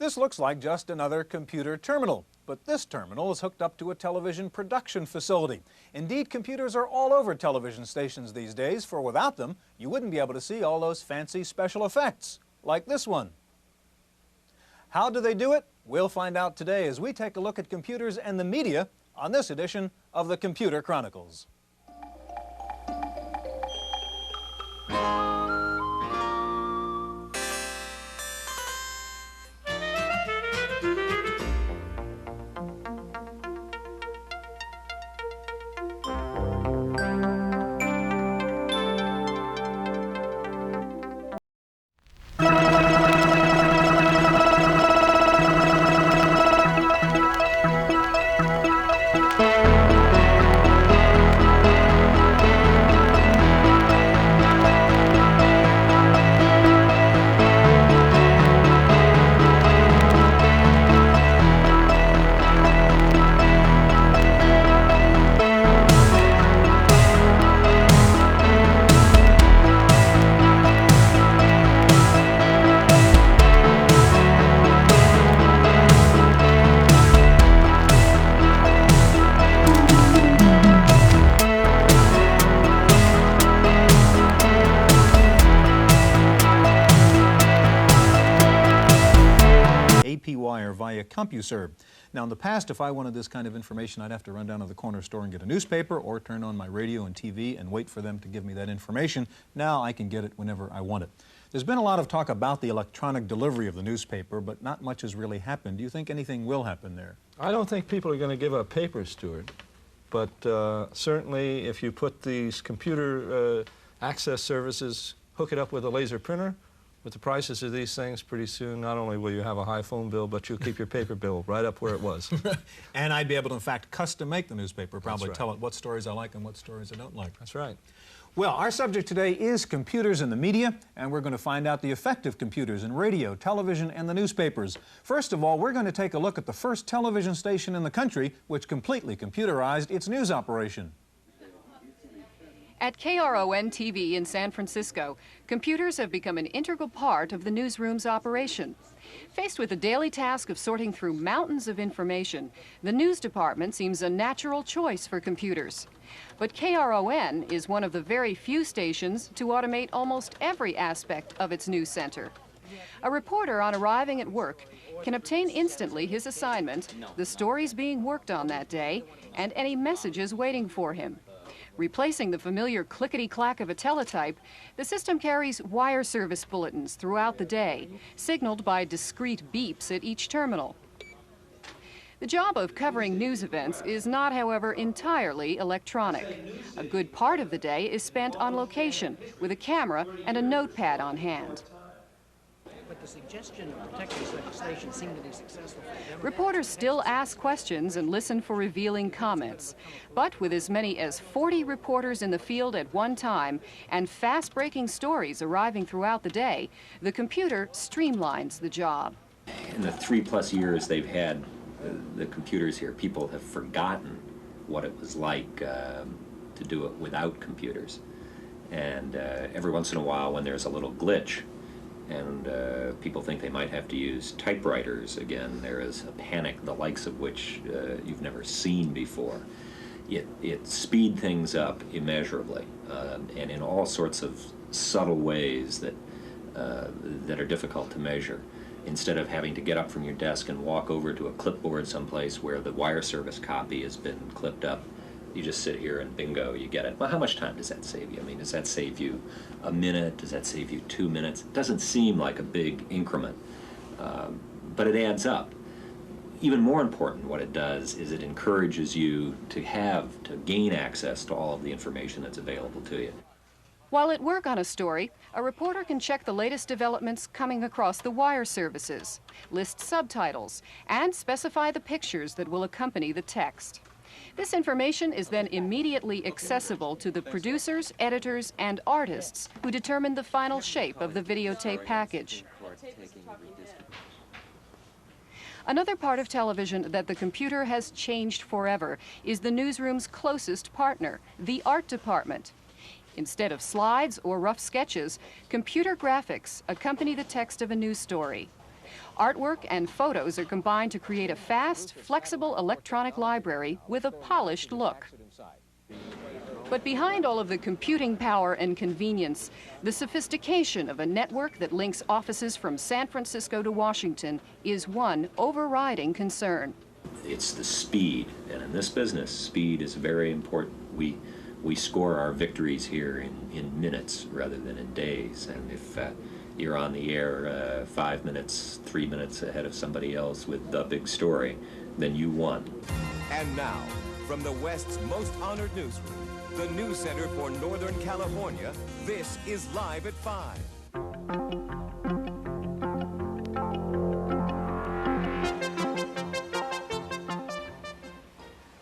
This looks like just another computer terminal, but this terminal is hooked up to a television production facility. Indeed, computers are all over television stations these days, for without them, you wouldn't be able to see all those fancy special effects, like this one. How do they do it? We'll find out today as we take a look at computers and the media on this edition of the Computer Chronicles. Wire via CompuServe. Now in the past, if I wanted this kind of information, I'd have to run down to the corner store and get a newspaper or turn on my radio and TV and wait for them to give me that information. Now I can get it whenever I want it. There's been a lot of talk about the electronic delivery of the newspaper, but not much has really happened. Do you think anything will happen there? I don't think people are going to give up paper, Stuart, but certainly if you put these computer access services, hook it up with a laser printer, with the prices of these things, pretty soon not only will you have a high phone bill, but you'll keep your paper bill right up where it was. And I'd be able to, in fact, custom make the newspaper, probably right. Tell it what stories I like and what stories I don't like. That's right. Well, our subject today is computers and the media, and we're going to find out the effect of computers in radio, television, and the newspapers. First of all, we're going to take a look at the first television station in the country which completely computerized its news operation. At KRON-TV in San Francisco, computers have become an integral part of the newsroom's operation. Faced with the daily task of sorting through mountains of information, the news department seems a natural choice for computers. But KRON is one of the very few stations to automate almost every aspect of its news center. A reporter on arriving at work can obtain instantly his assignment, the stories being worked on that day, and any messages waiting for him. Replacing the familiar clickety-clack of a teletype, the system carries wire service bulletins throughout the day, signaled by discrete beeps at each terminal. The job of covering news events is not, however, entirely electronic. A good part of the day is spent on location, with a camera and a notepad on hand. But the suggestion of protecting legislation seemed to be successful. Reporters still ask questions and listen for revealing comments. But with as many as 40 reporters in the field at one time and fast-breaking stories arriving throughout the day, the computer streamlines the job. In the 3+ years they've had the computers here, people have forgotten what it was like to do it without computers. And every once in a while, when there's a little glitch, and people think they might have to use typewriters again, there is a panic, the likes of which you've never seen before. It speed things up immeasurably, and in all sorts of subtle ways that are difficult to measure. Instead of having to get up from your desk and walk over to a clipboard someplace where the wire service copy has been clipped up, you just sit here and bingo, you get it. Well, how much time does that save you? I mean, does that save you a minute? Does that save you 2 minutes? It doesn't seem like a big increment, but it adds up. Even more important, what it does is it encourages you to gain access to all of the information that's available to you. While at work on a story, a reporter can check the latest developments coming across the wire services, list subtitles, and specify the pictures that will accompany the text. This information is then immediately accessible to the producers, editors, and artists who determine the final shape of the videotape package. Another part of television that the computer has changed forever is the newsroom's closest partner, the art department. Instead of slides or rough sketches, computer graphics accompany the text of a news story. Artwork and photos are combined to create a fast, flexible electronic library with a polished look. But behind all of the computing power and convenience, the sophistication of a network that links offices from San Francisco to Washington is one overriding concern. It's the speed, and in this business, speed is very important. We score our victories here in minutes rather than in days, and if you're on the air 5 minutes, 3 minutes ahead of somebody else with the big story, then you won. And now, from the West's most honored newsroom, the news center for Northern California, this is Live at 5.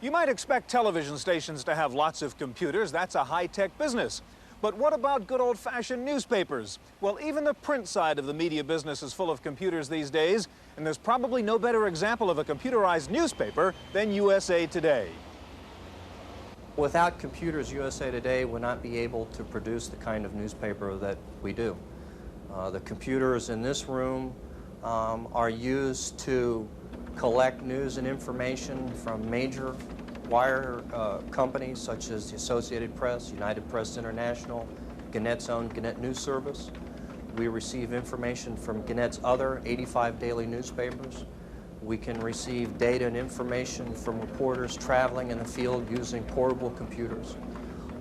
You might expect television stations to have lots of computers. That's a high-tech business. But what about good old-fashioned newspapers? Well, even the print side of the media business is full of computers these days, and there's probably no better example of a computerized newspaper than USA Today. Without computers, USA Today would not be able to produce the kind of newspaper that we do. The computers in this room are used to collect news and information from major wire companies such as the Associated Press, United Press International, Gannett's own Gannett News Service. We receive information from Gannett's other 85 daily newspapers. We can receive data and information from reporters traveling in the field using portable computers.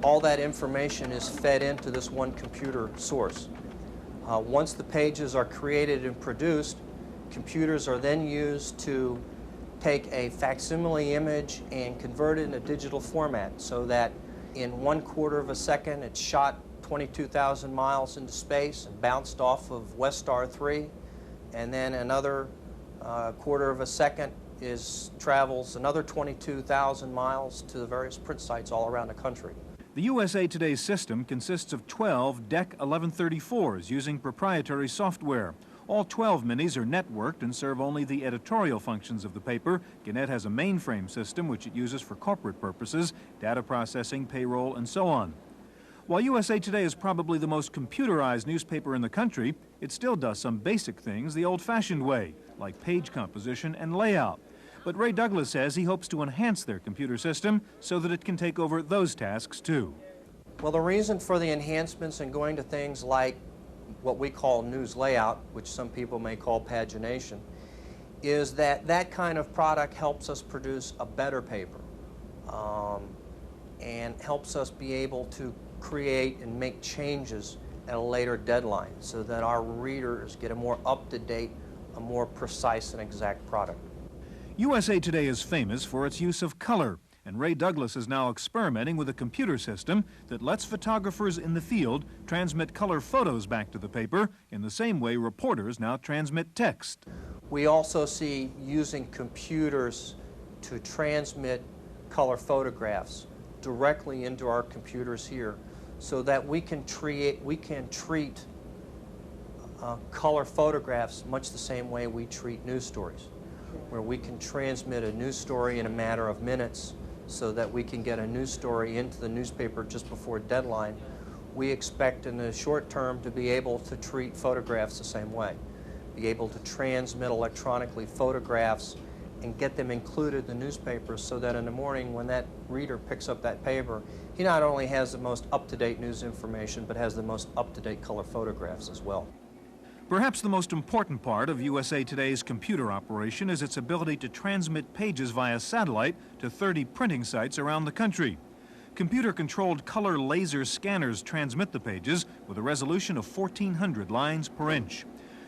All that information is fed into this one computer source. Once the pages are created and produced, computers are then used to take a facsimile image and convert it in a digital format so that in 1/4 of a second it's shot 22,000 miles into space and bounced off of Westar 3, and then another 1/4 of a second travels another 22,000 miles to the various print sites all around the country. The USA Today system consists of 12 DEC 1134s using proprietary software. All 12 minis are networked and serve only the editorial functions of the paper. Gannett has a mainframe system which it uses for corporate purposes, data processing, payroll, and so on. While USA Today is probably the most computerized newspaper in the country, it still does some basic things the old-fashioned way, like page composition and layout. But Ray Douglas says he hopes to enhance their computer system so that it can take over those tasks too. Well, the reason for the enhancements and going to things like what we call news layout, which some people may call pagination, is that that kind of product helps us produce a better paper and helps us be able to create and make changes at a later deadline so that our readers get a more up-to-date, a more precise and exact product. USA Today is famous for its use of color, and Ray Douglas is now experimenting with a computer system that lets photographers in the field transmit color photos back to the paper in the same way reporters now transmit text. We also see using computers to transmit color photographs directly into our computers here so that we can treat color photographs much the same way we treat news stories, where we can transmit a news story in a matter of minutes so that we can get a news story into the newspaper just before deadline. We expect in the short term to be able to treat photographs the same way, be able to transmit electronically photographs and get them included in the newspaper so that in the morning when that reader picks up that paper, he not only has the most up-to-date news information, but has the most up-to-date color photographs as well. Perhaps the most important part of USA Today's computer operation is its ability to transmit pages via satellite to 30 printing sites around the country. Computer-controlled color laser scanners transmit the pages with a resolution of 1,400 lines per inch.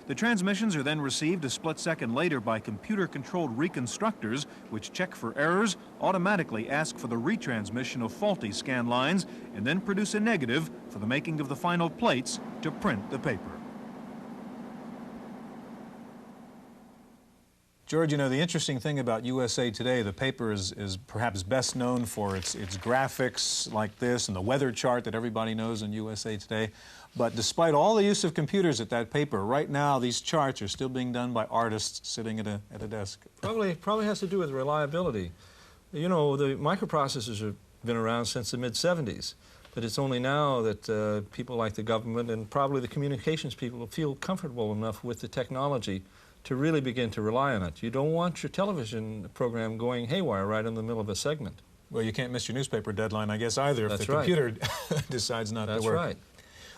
The transmissions are then received a split second later by computer-controlled reconstructors, which check for errors, automatically ask for the retransmission of faulty scan lines, and then produce a negative for the making of the final plates to print the paper. George, you know, the interesting thing about USA Today, the paper is perhaps best known for its graphics like this and the weather chart that everybody knows in USA Today. But despite all the use of computers at that paper, right now these charts are still being done by artists sitting at a desk. Probably has to do with reliability. You know, the microprocessors have been around since the mid-'70s, but it's only now that people like the government and probably the communications people feel comfortable enough with the technology to really begin to rely on it. You don't want your television program going haywire right in the middle of a segment. Well, you can't miss your newspaper deadline, I guess, either if That's the right. computer decides not to That's work. right.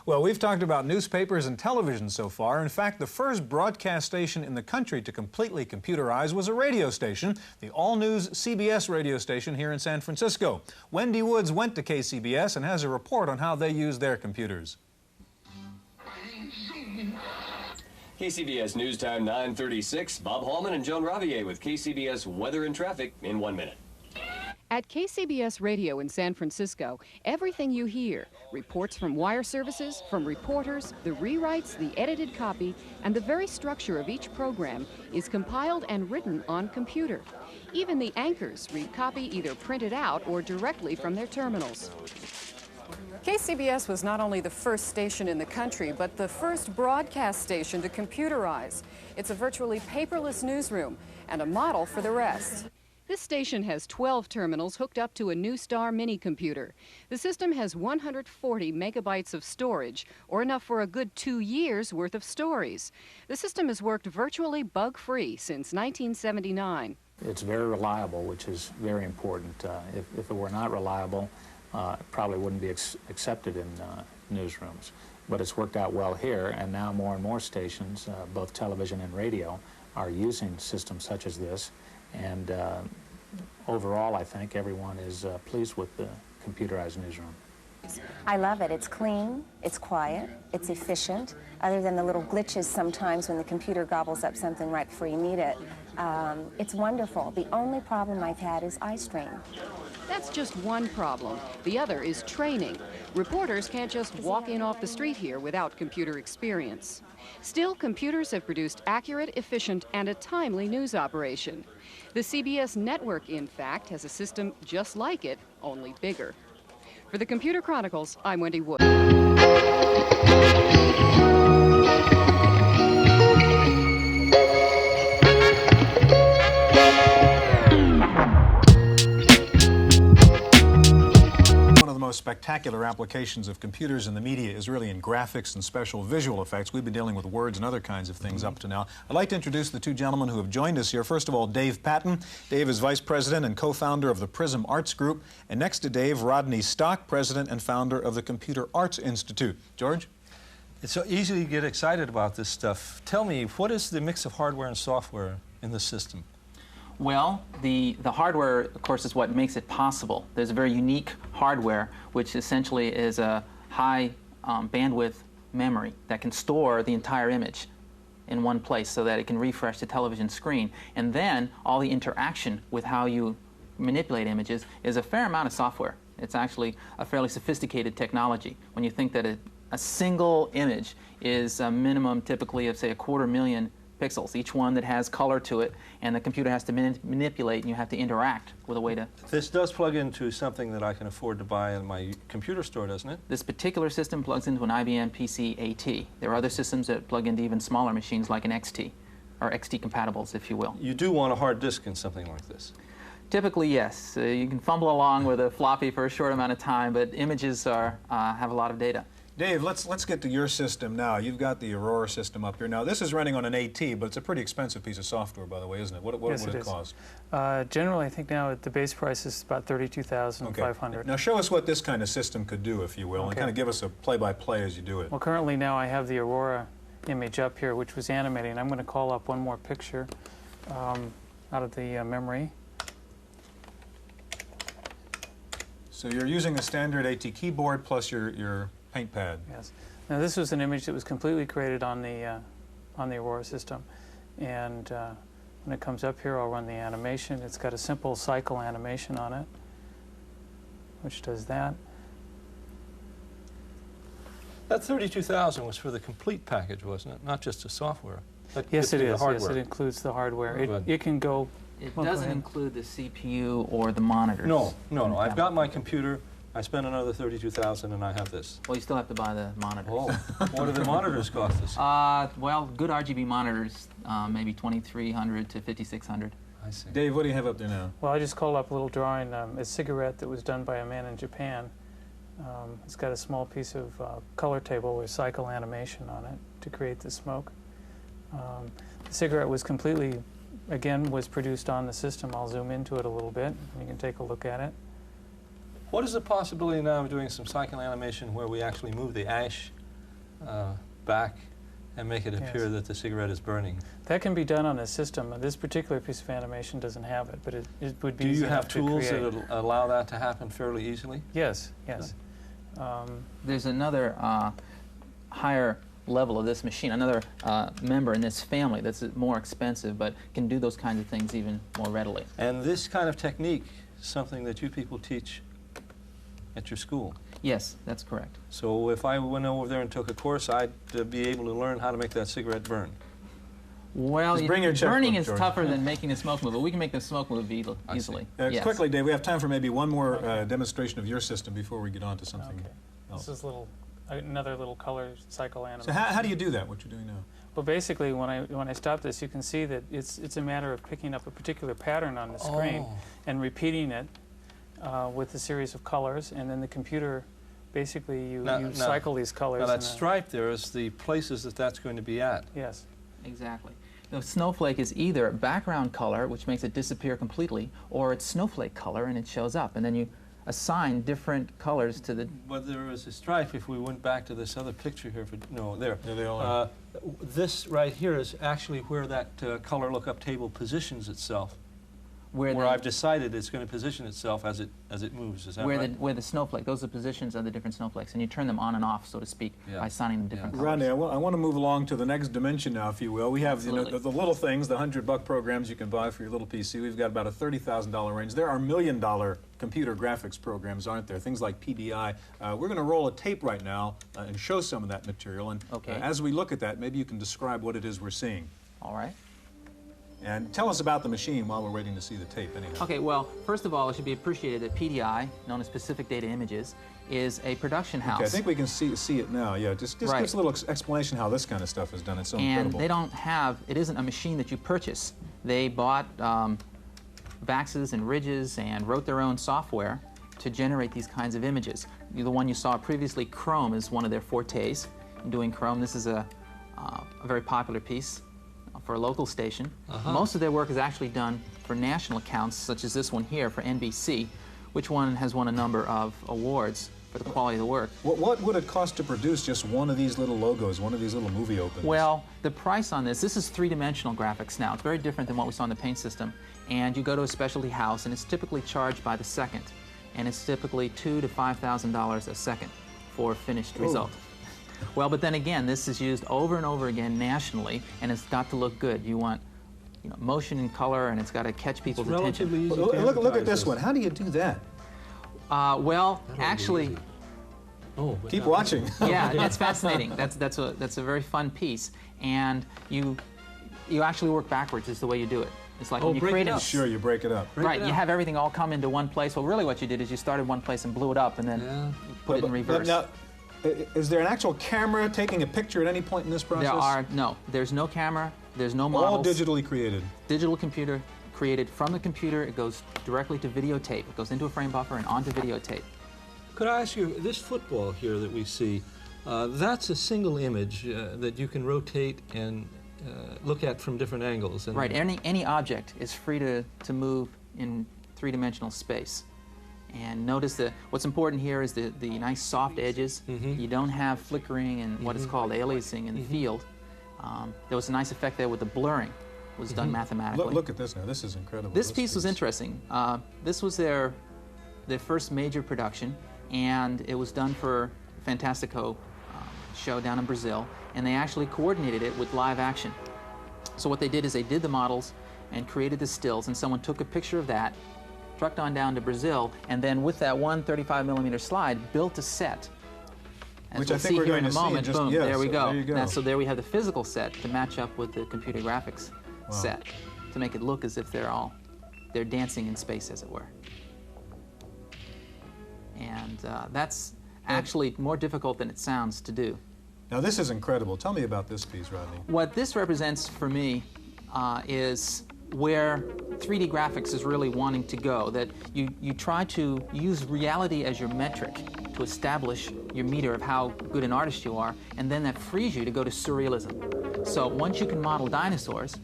Well, we've talked about newspapers and television so far. In fact, the first broadcast station in the country to completely computerize was a radio station, the all-news CBS radio station here in San Francisco. Wendy Woods went to KCBS and has a report on how they use their computers. KCBS News Time 9:36. Bob Hallman and Joan Ravier with KCBS Weather and Traffic in 1 minute. At KCBS Radio in San Francisco, everything you hear, reports from wire services, from reporters, the rewrites, the edited copy, and the very structure of each program is compiled and written on computer. Even the anchors read copy either printed out or directly from their terminals. KCBS was not only the first station in the country, but the first broadcast station to computerize. It's a virtually paperless newsroom and a model for the rest. This station has 12 terminals hooked up to a NewStar mini computer. The system has 140 megabytes of storage, or enough for a good 2 years' worth of stories. The system has worked virtually bug-free since 1979. It's very reliable, which is very important. If it were not reliable, it probably wouldn't be accepted in newsrooms. But it's worked out well here, and now more and more stations, both television and radio, are using systems such as this. And overall, I think everyone is pleased with the computerized newsroom. I love it. It's clean, it's quiet, it's efficient. Other than the little glitches sometimes when the computer gobbles up something right before you need it, it's wonderful. The only problem I've had is eye strain. That's just one problem. The other is training. Reporters can't just walk in off the street here without computer experience. Still, computers have produced accurate, efficient, and a timely news operation. The CBS network, in fact, has a system just like it, only bigger. For the Computer Chronicles, I'm Wendy Wood. Most spectacular applications of computers in the media is really in graphics and special visual effects. We've been dealing with words and other kinds of things up to now. I'd like to introduce the two gentlemen who have joined us here. First of all, Dave Patton. Dave is Vice President and co-founder of the Prism Arts Group. And next to Dave, Rodney Stock, President and founder of the Computer Arts Institute. George? It's so easy to get excited about this stuff. Tell me, what is the mix of hardware and software in the system? Well, the hardware, of course, is what makes it possible. There's a very unique hardware, which essentially is a high bandwidth memory that can store the entire image in one place so that it can refresh the television screen. And then all the interaction with how you manipulate images is a fair amount of software. It's actually a fairly sophisticated technology. When you think that a single image is a minimum typically of, say, 250,000 pixels, each one that has color to it, and the computer has to manipulate, and you have to interact with a way to... This does plug into something that I can afford to buy in my computer store, doesn't it? This particular system plugs into an IBM PC AT. There are other systems that plug into even smaller machines like an XT, or XT compatibles, if you will. You do want a hard disk in something like this? Typically, yes. You can fumble along with a floppy for a short amount of time, but images have a lot of data. Dave, let's get to your system now. You've got the Aurora system up here. Now, this is running on an AT, but it's a pretty expensive piece of software, by the way, isn't it? What Yes, would it it is. cost? Generally, I think now the base price is about $32,500. Okay. Now, show us what this kind of system could do, if you will, and Okay. kind of give us a play-by-play as you do it. Well, currently now I have the Aurora image up here, which was animating. I'm going to call up one more picture out of the memory. So you're using a standard AT keyboard plus your paint pad. Yes. Now this was an image that was completely created on the Aurora system, and when it comes up here, I'll run the animation. It's got a simple cycle animation on it, which does that. That $32,000 was for the complete package, wasn't it? Not just the software. That Yes, gets it you the is. Yes, hardware. it includes the hardware. Oh, good. It can go. It Well, go doesn't ahead. include the CPU or the monitors. No. I've got my computer. I spent another $32,000, and I have this. Well, you still have to buy the monitors. Oh, what do the monitors cost us? Well, good RGB monitors, maybe $2,300 to $5,600. I see. Dave, what do you have up there now? Well, I just called up a little drawing, a cigarette that was done by a man in Japan. It's got a small piece of color table with cycle animation on it to create the smoke. The cigarette was completely, again, was produced on the system. I'll zoom into it a little bit. You can take a look at it. What is the possibility now of doing some cycle animation where we actually move the ash back and make it appear that the cigarette is burning? That can be done on a system. This particular piece of animation doesn't have it, but it would be Do you easy have enough to tools create. that allow that to happen fairly easily? Yes, yes. There's another higher level of this machine, another member in this family that's more expensive but can do those kinds of things even more readily. And this kind of technique is something that you people teach at your school? Yes, that's correct. So if I went over there and took a course, I'd be able to learn how to make that cigarette burn? Well, Just bring your checkbook, burning is George. tougher than making the smoke move, but we can make the smoke move easily. Yes. Quickly, Dave, we have time for maybe one more demonstration of your system before we get on to something else. This is another little color cycle animation. So how do you do that, what you're doing now? Well, basically, when I stop this, you can see that it's a matter of picking up a particular pattern on the screen and repeating it with a series of colors, and then the computer, basically, you cycle these colors. Now that stripe there is the places that that's going to be at. Yes. Exactly. The snowflake is either background color, which makes it disappear completely, or it's snowflake color and it shows up, and then you assign different colors to the... But there is a stripe, if we went back to this other picture here, there they all are. This right here is actually where that color lookup table positions itself. Where I've decided it's going to position itself as it moves. Is that right? Where the snowflake, those are the positions of the different snowflakes, and you turn them on and off, so to speak, by assigning them different colors. Rodney, I want to move along to the next dimension now, if you will. We have the little things, the $100 programs you can buy for your little PC. We've got about a $30,000 range. There are $1 million computer graphics programs, aren't there? Things like PDI. We're going to roll a tape right now and show some of that material. And as we look at that, maybe you can describe what it is we're seeing. All right. And tell us about the machine while we're waiting to see the tape, anyhow. Okay, well, first of all, it should be appreciated that PDI, known as Pacific Data Images, is a production house. Okay, I think we can see it now. Yeah, just give us a little explanation how this kind of stuff is done. It's so incredible. And they don't have, it isn't a machine that you purchase. They bought Vaxes and Ridges and wrote their own software to generate these kinds of images. The one you saw previously, Chrome, is one of their fortes in doing Chrome. This is a very popular piece for a local station. Most of their work is actually done for national accounts, such as this one here for NBC, which one has won a number of awards for the quality of the work. What would it cost to produce just one of these little logos, one of these little movie openings? Well, the price on this is three-dimensional graphics now. It's very different than what we saw in the paint system. And you go to a specialty house, and it's typically charged by the second. And it's typically $2,000 to $5,000 a second for a finished result. Well, but then again, this is used over and over again nationally, and it's got to look good. You want, motion and color, and it's got to catch people's attention. Look at this one. How do you do that? Well, actually, keep watching. Yeah, that's fascinating. That's a very fun piece, and you actually work backwards is the way you do it. It's like when you create it. Sure, you break it up. Right, you have everything all come into one place. Well, really what you did is you started one place and blew it up, and then put it in reverse. Now, is there an actual camera taking a picture at any point in this process? There's no camera, there's no models. All digitally created. Digital computer created from the computer. It goes directly to videotape. It goes into a frame buffer and onto videotape. Could I ask you, this football here that we see, that's a single image that you can rotate and look at from different angles. Right, any object is free to move in three-dimensional space. And notice that what's important here is the nice soft edges. You don't have flickering and what is called aliasing in the field. There was a nice effect there with the blurring. It was done mathematically. Look at this now. This is incredible. This piece was interesting. This was their first major production, and it was done for Fantastico show down in Brazil, and they actually coordinated it with live action. So what they did is they did the models and created the stills, and someone took a picture of that, trucked on down to Brazil, and then with that one 35mm slide, built a set. As Which we'll I think see we're here going in a to moment. see. Boom, there we go. There you go. So there we have the physical set to match up with the computer graphics set, to make it look as if they're dancing in space, as it were. And that's actually more difficult than it sounds to do. Now this is incredible. Tell me about this piece, Rodney. What this represents for me is where 3D graphics is really wanting to go, that you try to use reality as your metric to establish your meter of how good an artist you are, and then that frees you to go to surrealism. So once you can model dinosaurs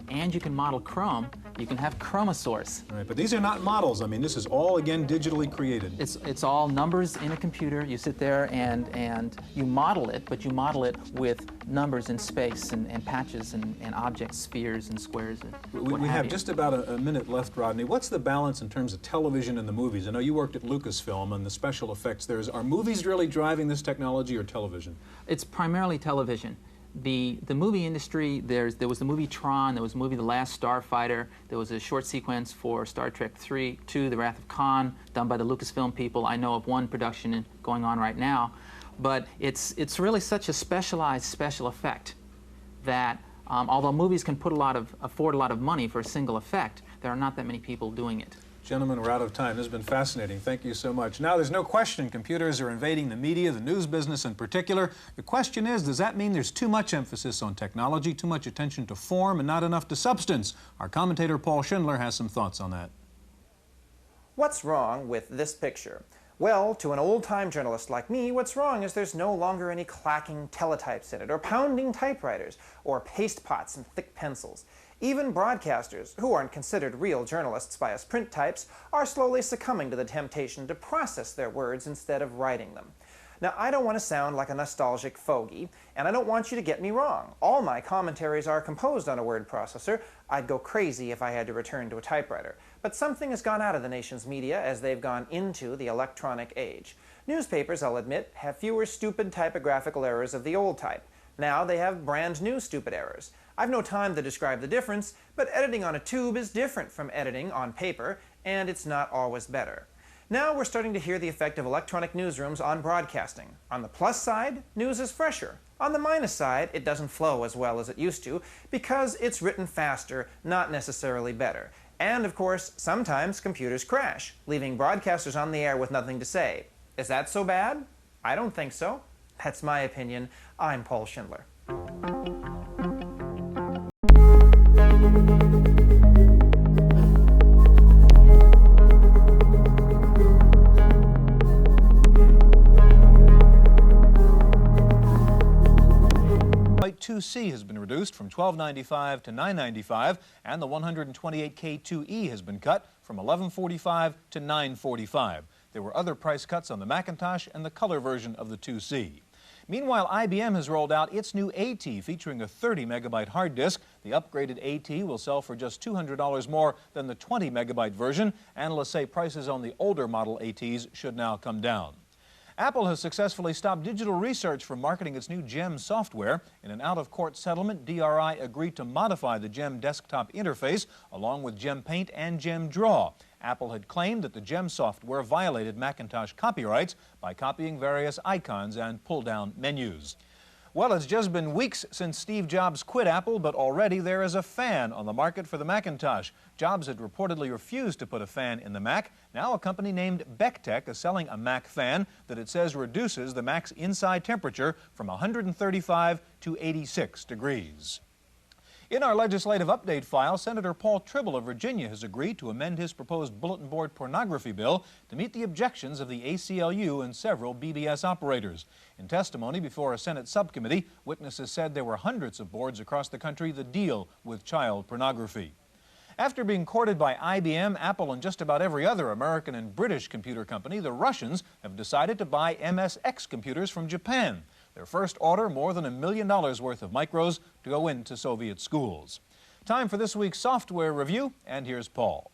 and you can model chrome, you can have chromosaurs. Right, but these are not models. I mean, this is all, again, digitally created. It's all numbers in a computer. You sit there and you model it, but you model it with numbers in space and patches and objects, spheres and squares. And we have just about a minute left, Rodney. What's the balance in terms of television and the movies? I know you worked at Lucasfilm and the special effects there. Are movies really driving this technology or television? It's primarily television. The movie industry, there was the movie Tron, there was the movie The Last Starfighter, there was a short sequence for Star Trek II, The Wrath of Khan, done by the Lucasfilm people. I know of one production going on right now. But it's really such a specialized special effect that although movies can afford a lot of money for a single effect, there are not that many people doing it. Gentlemen, we're out of time. This has been fascinating. Thank you so much. Now, there's no question computers are invading the media, the news business in particular. The question is, does that mean there's too much emphasis on technology, too much attention to form, and not enough to substance? Our commentator, Paul Schindler, has some thoughts on that. What's wrong with this picture? Well, to an old-time journalist like me, what's wrong is there's no longer any clacking teletypes in it, or pounding typewriters, or paste pots and thick pencils. Even broadcasters, who aren't considered real journalists by us print types, are slowly succumbing to the temptation to process their words instead of writing them. Now, I don't want to sound like a nostalgic fogey, and I don't want you to get me wrong. All my commentaries are composed on a word processor. I'd go crazy if I had to return to a typewriter. But something has gone out of the nation's media as they've gone into the electronic age. Newspapers, I'll admit, have fewer stupid typographical errors of the old type. Now they have brand new stupid errors. I've no time to describe the difference, but editing on a tube is different from editing on paper, and it's not always better. Now we're starting to hear the effect of electronic newsrooms on broadcasting. On the plus side, news is fresher. On the minus side, it doesn't flow as well as it used to because it's written faster, not necessarily better. And of course, sometimes computers crash, leaving broadcasters on the air with nothing to say. Is that so bad? I don't think so. That's my opinion. I'm Paul Schindler. Flight 2C has been reduced from $12.95 to $9.95, and the 128K2E has been cut from $11.45 to $9.45. There were other price cuts on the Macintosh and the color version of the 2C. Meanwhile, IBM has rolled out its new AT featuring a 30-megabyte hard disk. The upgraded AT will sell for just $200 more than the 20-megabyte version. Analysts say prices on the older model ATs should now come down. Apple has successfully stopped Digital Research from marketing its new GEM software. In an out-of-court settlement, DRI agreed to modify the GEM desktop interface along with GEM Paint and GEM Draw. Apple had claimed that the GEM software violated Macintosh copyrights by copying various icons and pull-down menus. Well, it's just been weeks since Steve Jobs quit Apple, but already there is a fan on the market for the Macintosh. Jobs had reportedly refused to put a fan in the Mac. Now a company named Bectech is selling a Mac fan that it says reduces the Mac's inside temperature from 135 to 86 degrees. In our legislative update file, Senator Paul Tribble of Virginia has agreed to amend his proposed bulletin board pornography bill to meet the objections of the ACLU and several BBS operators. In testimony before a Senate subcommittee, witnesses said there were hundreds of boards across the country that deal with child pornography. After being courted by IBM, Apple, and just about every other American and British computer company, the Russians have decided to buy MSX computers from Japan. Their first order, more than $1 million worth of micros to go into Soviet schools. Time for this week's software review, and here's Paul.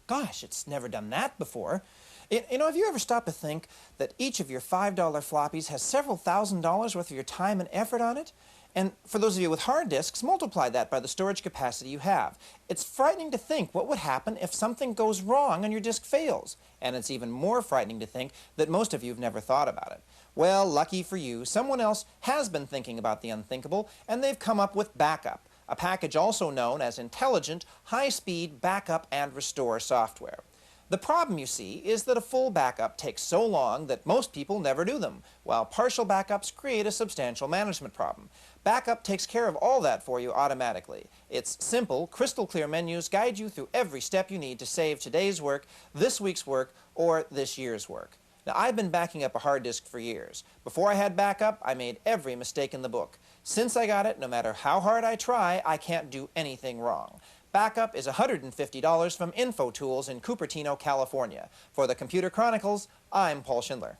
Gosh, it's never done that before. You know, have you ever stopped to think that each of your $5 floppies has several $1,000s worth of your time and effort on it? And for those of you with hard disks, multiply that by the storage capacity you have. It's frightening to think what would happen if something goes wrong and your disk fails. And it's even more frightening to think that most of you have never thought about it. Well, lucky for you, someone else has been thinking about the unthinkable, and they've come up with Backup, a package also known as intelligent, high-speed backup and restore software. The problem, you see, is that a full backup takes so long that most people never do them, while partial backups create a substantial management problem. Backup takes care of all that for you automatically. Its simple, crystal clear menus guide you through every step you need to save today's work, this week's work, or this year's work. Now, I've been backing up a hard disk for years. Before I had backup, I made every mistake in the book. Since I got it, no matter how hard I try, I can't do anything wrong. Backup is $150 from InfoTools in Cupertino, California. For the Computer Chronicles, I'm Paul Schindler.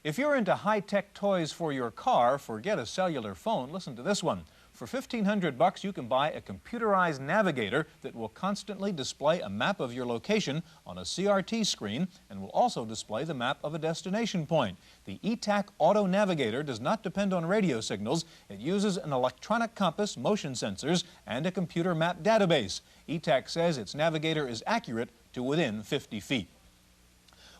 If you're into high-tech toys for your car, forget a cellular phone. Listen to this one. For $1,500, you can buy a computerized navigator that will constantly display a map of your location on a CRT screen and will also display the map of a destination point. The eTAC Auto Navigator does not depend on radio signals. It uses an electronic compass, motion sensors, and a computer map database. eTAC says its navigator is accurate to within 50 feet.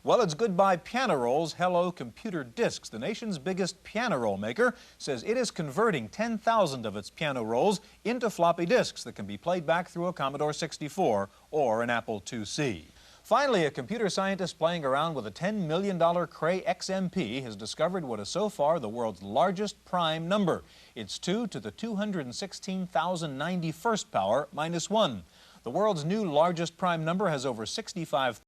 Well, it's goodbye piano rolls, hello computer discs. The nation's biggest piano roll maker says it is converting 10,000 of its piano rolls into floppy disks that can be played back through a Commodore 64 or an Apple IIc. Finally, a computer scientist playing around with a $10 million Cray XMP has discovered what is so far the world's largest prime number. It's 2 to the 216,091st power minus 1. The world's new largest prime number has over 65